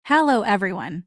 Hello everyone.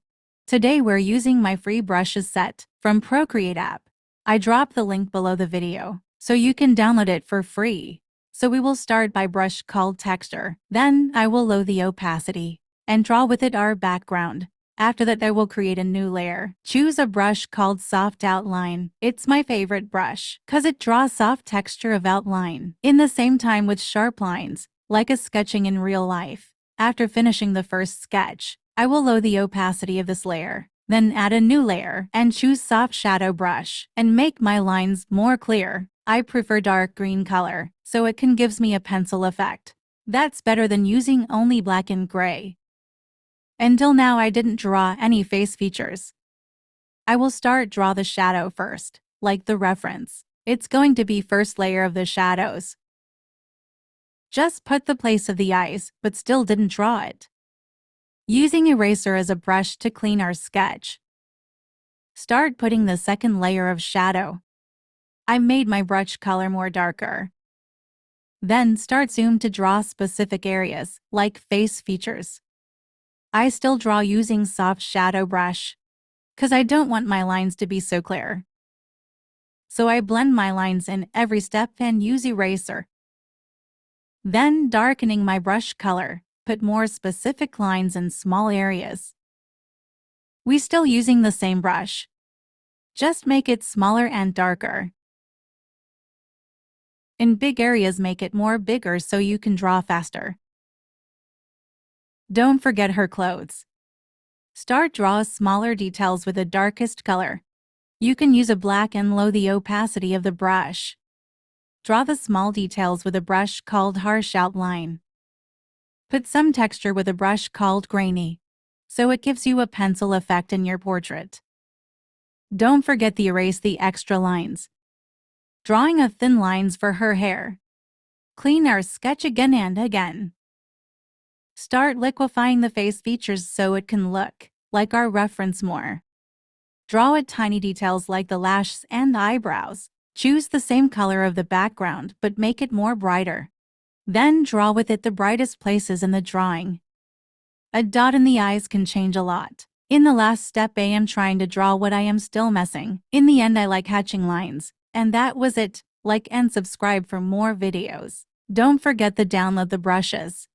Today we're using my free brushes set from Procreate app. I dropped the link below the video, so you can download it for free. So we will start by brush called texture. Then I will load the opacity and draw with it our background. After that I will create a new layer. Choose a brush called soft outline. It's my favorite brush cause it draws soft texture of outline in the same time with sharp lines, like a sketching in real life. After finishing the first sketch, I will load the opacity of this layer, then add a new layer and choose soft shadow brush and make my lines more clear. I prefer dark green color, so it can gives me a pencil effect. That's better than using only black and gray. Until now I didn't draw any face features. I will draw the shadow first, like the reference. It's going to be first layer of the shadows. Just put the place of the eyes, but still didn't draw it. Using eraser as a brush to clean our sketch. Start putting the second layer of shadow. I made my brush color more darker. Then start zoom to draw specific areas, like face features. I still draw using soft shadow brush, cause I don't want my lines to be so clear. So I blend my lines in every step and use eraser. Then darkening my brush color, put more specific lines in small areas. We still using the same brush. Just make it smaller and darker. In big areas make it more bigger so you can draw faster. Don't forget her clothes. Draw smaller details with the darkest color. You can use a black and lower the opacity of the brush. Draw the small details with a brush called harsh outline. Put some texture with a brush called grainy, so it gives you a pencil effect in your portrait. Don't forget to erase the extra lines. Drawing a thin lines for her hair. Clean our sketch again and again. Start liquefying the face features so it can look like our reference more. Draw at tiny details like the lashes and eyebrows. Choose the same color of the background but make it more brighter. Then draw with it the brightest places in the drawing. A dot in the eyes can change a lot. In the last step I am trying to draw what I am still missing. In the end I like hatching lines. And that was it. Like and subscribe for more videos. Don't forget to download the brushes.